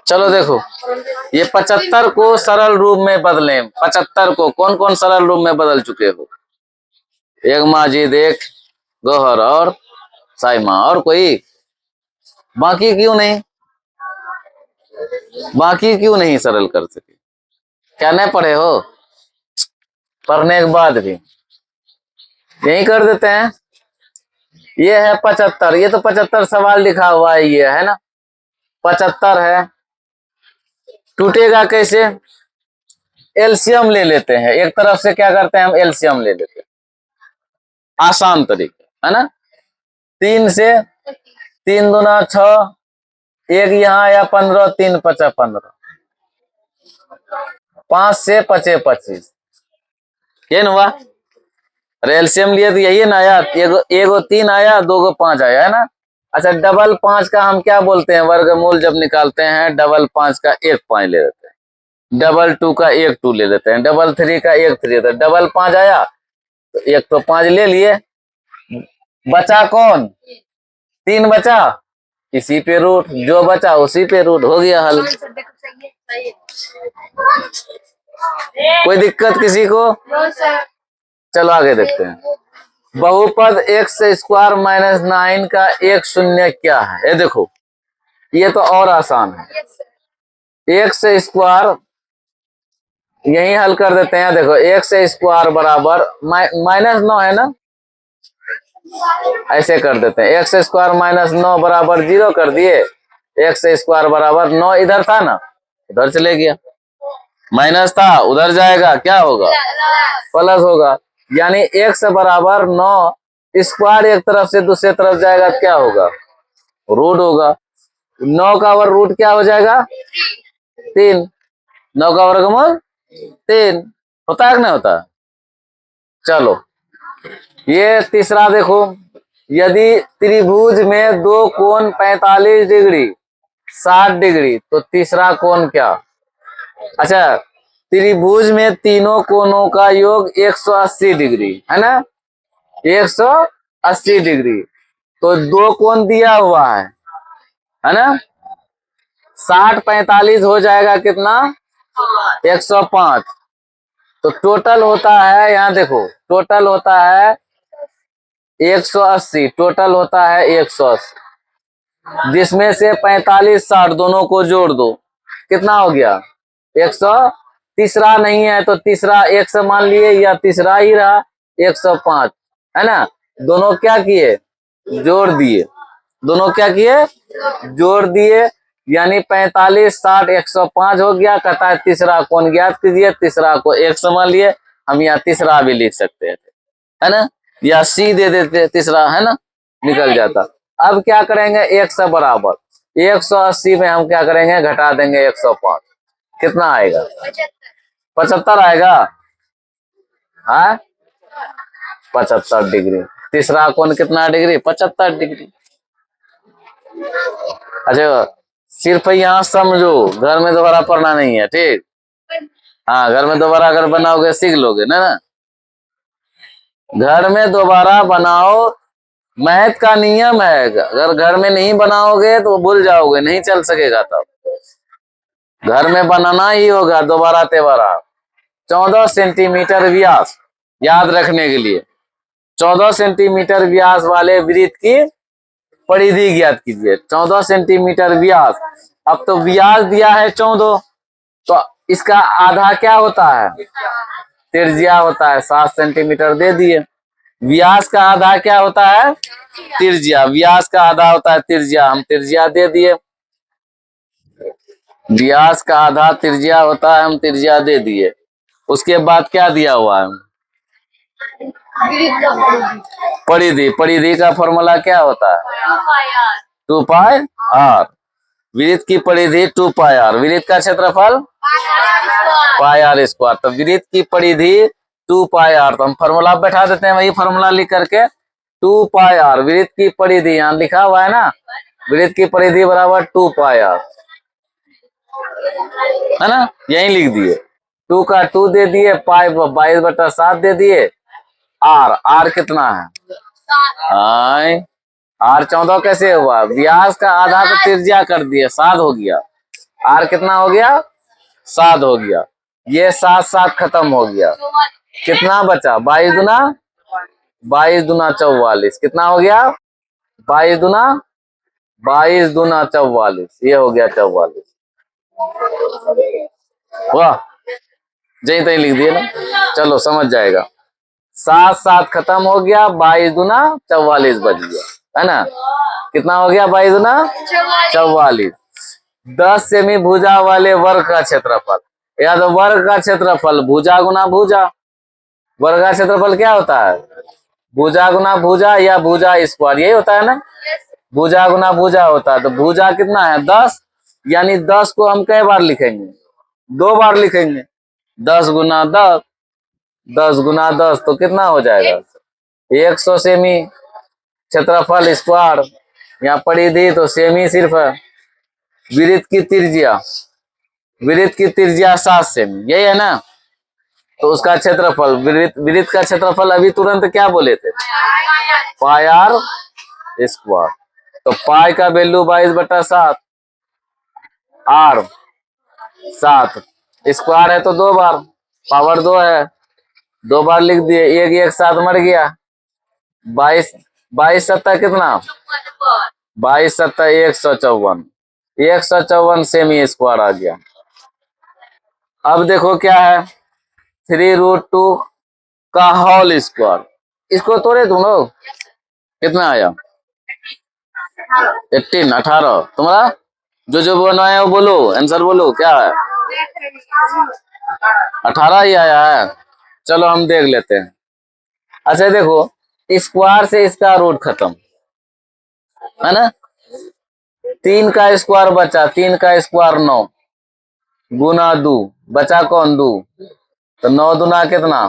चलो देखो, ये 75 को सरल रूप में बदले। 75 को कौन कौन सरल रूप में बदल चुके हो? एक माजिद, एक गौहर और साइमा, और कोई? बाकी क्यों नहीं? बाकी क्यों नहीं सरल कर सके? क्या नहीं पढ़े हो? पढ़ने के बाद भी यही कर देते हैं। ये है 75, ये तो 75 सवाल लिखा हुआ है, ये है ना 75 है। टूटेगा कैसे? एलसीएम ले लेते हैं, एक तरफ से क्या करते हैं हम, एलसीएम ले लेते हैं, आसान तरीका है ना। 3 से 3 दूना 6, एक यहाँ आया 15, 3 पचा 15, 5 से पचे 25, ये ना हुआ। अरे एलसीएम लिए तो यही है ना आया, एगो 3 आया, 2 गो 5 आया, है ना। अच्छा, डबल 5 का हम क्या बोलते हैं? वर्गमूल जब निकालते हैं, डबल 5 का 1 5 ले लेते हैं, डबल 2 का 1 2 ले लेते हैं, डबल 3 का 1 3 लेते हैं। डबल 5 आया तो 1 तो 5 ले लिए, बचा कौन? 3 बचा, इसी पे रूट, जो बचा उसी पे रूट, हो गया हल। कोई दिक्कत किसी को? चलो आगे देखते हैं। बहुपद एक्स स्क्वायर माइनस 9 का एक शून्य क्या है? ये देखो, ये तो और आसान है। एक्स स्क्वायर यही हल कर देते हैं। देखो, एक्स स्क्वायर बराबर -9 है ना, ऐसे कर देते हैं। एक्स स्क्वायर -9 बराबर 0 कर दिए। एक्स स्क्वायर बराबर 9 इधर था ना, उधर चले गया, माइनस था उधर जाएगा, क्या होगा? प्लस होगा। यानी एक्स बराबर 9 स्क्वायर एक तरफ से दूसरे तरफ जाएगा, क्या होगा? रूट होगा। 9 का वर्ग रूट क्या हो जाएगा? 3। 9 का वर्गमूल 3 होता है कि नहीं होता? चलो, ये तीसरा देखो, यदि त्रिभुज में दो कोण 45 डिग्री 60 डिग्री तो तीसरा कोण क्या? अच्छा, त्रिभुज में तीनों कोणों का योग 180 डिग्री है ना, 180 डिग्री। तो दो कोण दिया हुआ है ना, 60 45 हो जाएगा कितना? 105। तो टोटल होता है, यहाँ देखो, टोटल होता है 180, टोटल होता है 180, जिसमें से 45 60 दोनों को जोड़ दो, कितना हो गया? 100। तीसरा नहीं है तो तीसरा 1 से मान लिए, या तीसरा ही रहा 105, है ना। दोनों क्या किए? जोड़ दिए। दोनों क्या किए? जोड़ दिए। यानी 45 60 105 हो गया। कहता है तीसरा कोण ज्ञात कीजिए। तीसरा को 1 से मान लिए, हम यहाँ तीसरा भी लिख सकते हैं, है ना, या सी दे देते, तीसरा, है ना, निकल जाता। अब क्या करेंगे? 1 से बराबर 180 में हम क्या करेंगे? घटा देंगे 105, कितना आएगा? 75 आएगा। हाँ, 75 डिग्री। तीसरा कोण कितना डिग्री? 75 डिग्री। अच्छा, सिर्फ यहाँ समझो, घर में दोबारा पढ़ना नहीं है, ठीक? हाँ, घर में दोबारा अगर बनाओगे सीख लोगे ना। घर में दोबारा बनाओ, मैथ का नियम है, अगर घर में नहीं बनाओगे तो भूल जाओगे, नहीं चल सकेगा। तब घर में बनाना ही होगा दोबारा तेबारा। 14 सेंटीमीटर व्यास, याद रखने के लिए 14 सेंटीमीटर व्यास वाले वृत्त की परिधि ज्ञात कीजिए। 14 सेंटीमीटर व्यास। अब तो व्यास दिया है 14, तो इसका आधा क्या होता है? त्रिज्या होता है। 7 सेंटीमीटर दे दिए। व्यास का आधा क्या होता है? त्रिज्या। व्यास का आधा होता है त्रिज्या, हम त्रिज्या दे दिए। व्यास का आधा त्रिज्या होता है, हम त्रिज्या दे दिए। उसके बाद क्या दिया हुआ है? परिधि। परिधि का फॉर्मूला क्या होता है? 2 पाई आर। वृत्त की परिधि 2 पाई आर। वृत्त का क्षेत्रफल पाई आर स्क्वायर। तो वृत्त की परिधि 2 पाई आर, तो हम फॉर्मूला बैठा देते हैं, वही फॉर्मूला लिख करके 2 पाई आर। वृत्त की परिधि यहाँ लिखा हुआ है ना, वृत्त की परिधि बराबर 2 पाई आर, है ना, यही लिख दिए। 2 का 2 दे दिए, पाई 22/7 दे दिए। आर, आर कितना है? आर 14 कैसे हुआ? व्यास का आधा तो त्रिज्या कर दिए, 7 हो गया। आर कितना हो गया? 7 हो गया। ये 7 7 खत्म हो गया। कितना बचा? 22 दूना 44। कितना हो गया? 22 दूना 44। ये हो गया 44। वाह, जही तही लिख दिए ना, चलो समझ जाएगा। 7 7 खत्म हो गया, 22 दूना 44 बच गया, है ना? कितना हो गया? 22 दूना 44। 10 सेमी भुजा वाले वर्ग का क्षेत्रफल, या तो वर्ग का क्षेत्रफल भुजा गुना भुजा। वर्ग का क्षेत्रफल क्या होता है? भुजा गुना भुजा या भुजा स्क्वायर, यही होता है ना? भुजा गुना भुजा होता है। तो भुजा कितना है? 10, यानी 10 को हम कई बार लिखेंगे? 2 बार लिखेंगे। 10 गुना 10, 10 गुना 10 तो कितना हो जाएगा? 100 सेमी क्षेत्रफल स्क्वायर। यहाँ परिधि तो सेमी सिर्फ है। वृत्त की त्रिज्या, वृत्त की त्रिज्या 7 सेमी, यही है ना? तो उसका क्षेत्रफल, वृत्त का क्षेत्रफल अभी तुरंत क्या बोले थे? पाई आर स्क्वायर। तो पाई का वैल्यू 22/7, आर 7, स्क्वायर है तो 2 बार, पावर 2 है, 2 बार लिख दिए। एक 7 मर गया। 22 22 सत्ता कितना? 22 सत्ता 154, 154 सेमी स्क्वायर आ गया। अब देखो क्या है? 3√2 का होल स्क्वायर। इसको तोड़े तुम लोग, कितना आया? 18। तुम्हारा जो बनाया वो बोलो, आंसर बोलो क्या है? 18 ही आया है। चलो हम देख लेते हैं। अच्छा देखो, स्क्वायर से इसका रूट खत्म, है ना? 3 का स्क्वायर बचा, 3 का स्क्वायर 9 गुना 2, बचा कौन? 2। तो 9 दूना कितना?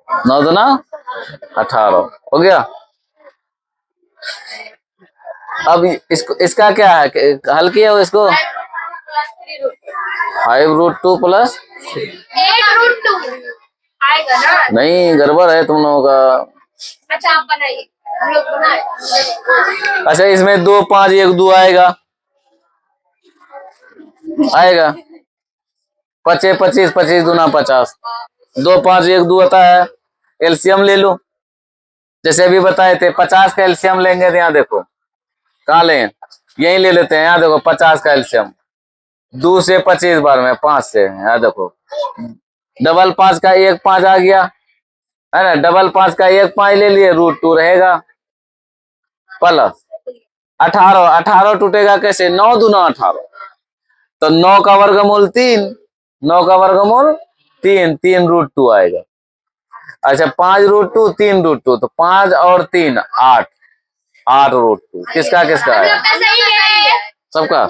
9 दूना 18 हो गया। अब इसको, इसका क्या है? हल किया हो इसको? 5√2 प्लस 8√2 आएगा ना? नहीं, गड़बड़ है तुम लोगों का। अच्छा आप बनाइए, हम लोग बनाए। अच्छा, इसमें 2 5 1 2 आएगा, आएगा 25 25 25 दूना 50, 2 5 1 2 होता है। एलसीएम ले लो, जैसे अभी बताए थे। 50 का एलसीएम लेंगे तो यहाँ देखो कहाँ लें, यही ले लेते हैं। यहाँ देखो 50 का एलसीएम, 2 से 25 बार में 5 से, यहाँ देखो डबल 5 का 1 5 आ गया, है ना? डबल 5 का 1 5 ले लिए, √2 रहेगा, प्लस 18। 18 टूटेगा कैसे? 9 दूना 18, तो 9 का वर्गमूल 3, 9 का वर्गमूल 3, 3√2 आएगा। अच्छा, 5√2 3√2, तो 5 और 3 8, 8√2। किसका किसका है? सबका।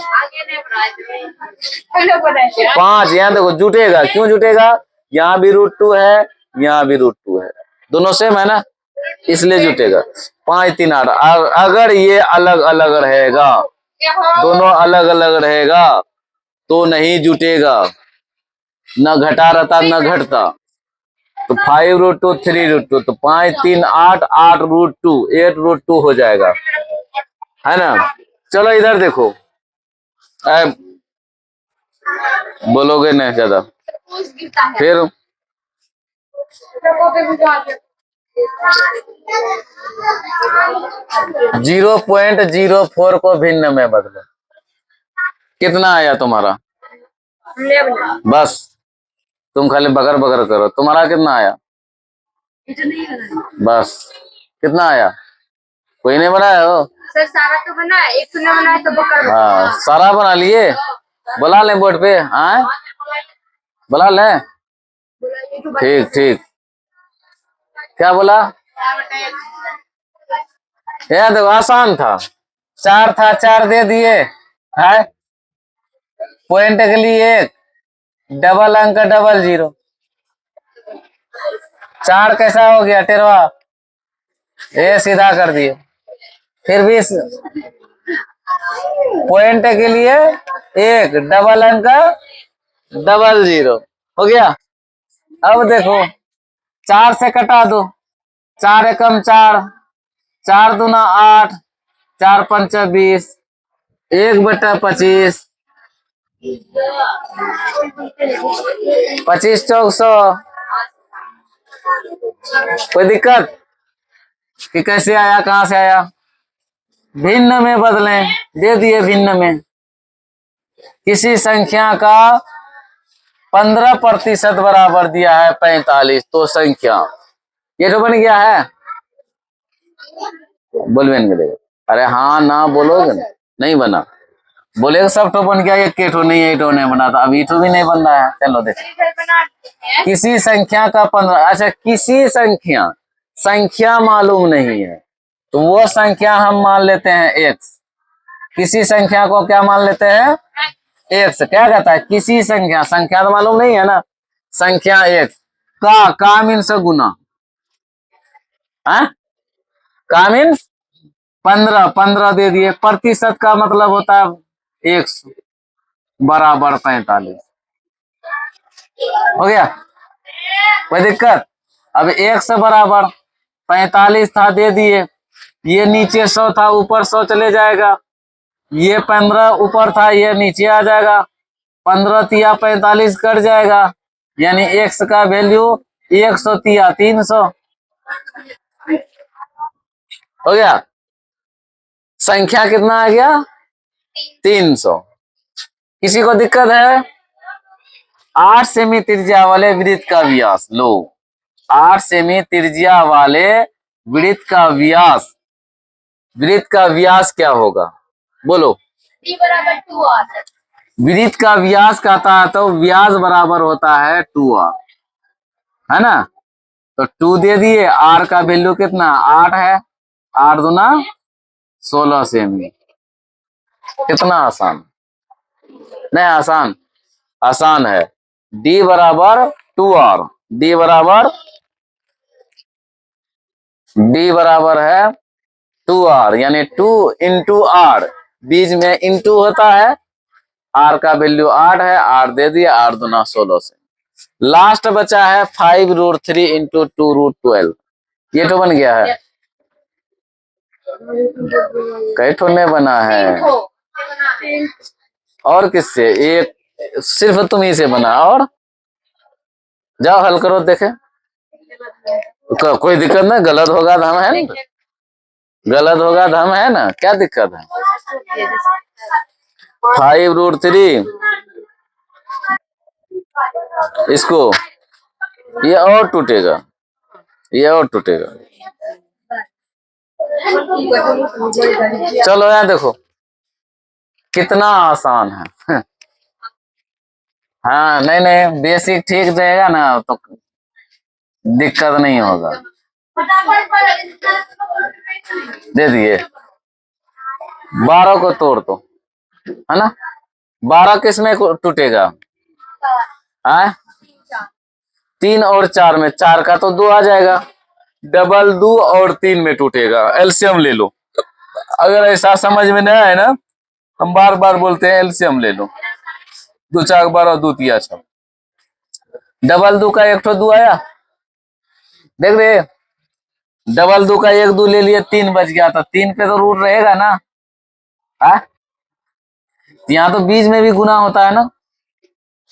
5 यहाँ देखो जुटेगा, क्यों जुटेगा? यहाँ भी √2 है, यहाँ भी √2 है, दोनों सेम है ना, इसलिए जुटेगा। 5 3 8। अगर ये अलग अलग रहेगा, दोनों अलग अलग रहेगा तो नहीं जुटेगा, न घटा रहता न घटता। तो 5√2 3√2, तो 5 3 8, 8√2, 8√2 हो जाएगा, है ना? चलो इधर देखो, बोलोगे नहीं ज्यादा फिर। 0.04 को भिन्न में बदलो। कितना आया तुम्हारा? बस तुम खाली बगर बगर करो। तुम्हारा कितना आया? बस कितना आया? कोई नहीं बनाया हो? सर सारा तो बना है, एक ने बनाया तो बकर। हाँ, सारा बना लिए। बुला लें बोर्ड पे? हाँ, बुला लें। ठीक ठीक। क्या बोला? यार देखो आसान था, 4 था, 4 दे दिए है, पॉइंट के लिए 1, डबल अंक डबल 0। 4 कैसा हो गया? 13, ये सीधा कर दिए। फिर भी पॉइंट के लिए 1, डबल अंक डबल 0 हो गया। अब देखो 4 से कटा दो, 4 एकम 4, 4 दूना 8, 4 पंच 20, 1/25, 25 चौक 100। कोई दिक्कत कि कैसे आया, कहां से आया? भिन्न में बदलें, दे दिए भिन्न में। किसी संख्या का 15% बराबर दिया है 45, तो संख्या ये तो बन गया है। बोलबे नहीं करेगा, अरे हाँ ना बोलोगे ना, नहीं बना। बोलेगा सब तो बन गया, एक के ठो नहीं, एक ठो नहीं बना था, अभी तो भी नहीं बन रहा है। चलो देखो, किसी संख्या का 15, अच्छा किसी संख्या, संख्या मालूम नहीं है तो वो संख्या हम मान लेते हैं एक्स। किसी संख्या को क्या मान लेते हैं? एक्स। क्या कहता है? किसी संख्या, संख्या तो मालूम नहीं है ना, संख्या एक्स का मीन्स गुना है, का मीन्स 15, 15 दे दिए। प्रतिशत का मतलब होता है 100 बराबर 45। हो गया, कोई दिक्कत? अब 100 बराबर 45 था, दे दिए। ये नीचे 100 था, ऊपर 100 चले जाएगा। ये 15 ऊपर था, ये नीचे आ जाएगा। 15 तिया 45 कट जाएगा, यानी एक्स का वैल्यू 100 तिया 300 हो गया। संख्या कितना आ गया? 300। किसी को दिक्कत है? 8 सेमी त्रिज्या वाले वृत्त का व्यास लो। 8 सेमी त्रिज्या वाले वृत्त का व्यास, वृत्त का व्यास क्या होगा? बोलो। D बराबर 2R। वृत्त का व्यास कहता है तो व्यास बराबर होता है 2r, है ना? तो 2 दे दिए। आर का वैल्यू कितना? 8 है। 8 दूना 16 सेमी। कितना आसान, नहीं आसान, आसान है। डी बराबर 2r, डी बराबर, डी बराबर है 2r, यानी 2 इंटू आर। बीच में इंटू होता है। आर का वैल्यू 8 है, आर दे दिया। 8 दूना 16 से। लास्ट बचा है 5√3 इंटू 2√12। ये तो बन गया है। कई ठो नहीं बना है, और किससे? एक सिर्फ तुम ही से बना। और जाओ हल करो देखे। कोई दिक्कत नहीं, गलत होगा तो हम है ना, गलत होगा तो हम है ना, क्या दिक्कत है? 5√3 इसको, ये और टूटेगा, ये और टूटेगा। चलो यहाँ देखो कितना आसान है। हाँ नहीं नहीं, बेसिक ठीक रहेगा ना तो दिक्कत नहीं होगा। दे दिए। 12 को तोड़ दो, है ना? 12 किस में टूटेगा? है 3 और 4 में। 4 का तो 2 आ जाएगा। डबल 2 और 3 में टूटेगा। एलसीएम ले लो। अगर ऐसा समझ में नहीं आए ना, हम बार बार बोलते हैं एलसीएम ले लो। 2 4 12, 2 तिया 6। डबल 2 का 1 ठो 2 आया, देख रहे? डबल 2 का 1 2 ले लिए, 3 बच गया। था 3 पे तो रूट रहेगा ना। है यहाँ तो बीच में भी गुना होता है ना,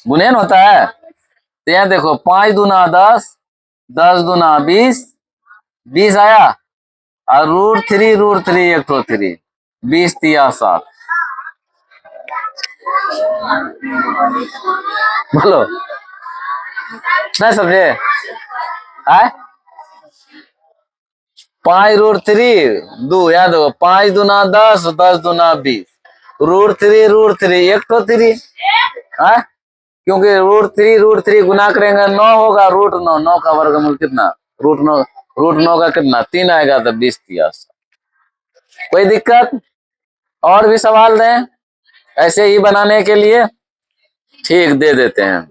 गुणन होता है। तो यहाँ देखो 5 दूना 10, 10 दूना 20, 20 आया। और √3 1 ठो 3, 20 तिया 7। बोलो, नहीं समझे? है 5√3 2, याद हो 5 दूना 10, 10 दूना 20, √3 1 ठो 3 है, क्योंकि √3 गुना करेंगे 9 होगा। √9, 9 का वर्गमूल कितना? √9, √9 का कितना? 3 आएगा तो 20 तिया 7। कोई दिक्कत? और भी सवाल दें ऐसे ही बनाने के लिए? ठीक, दे देते हैं।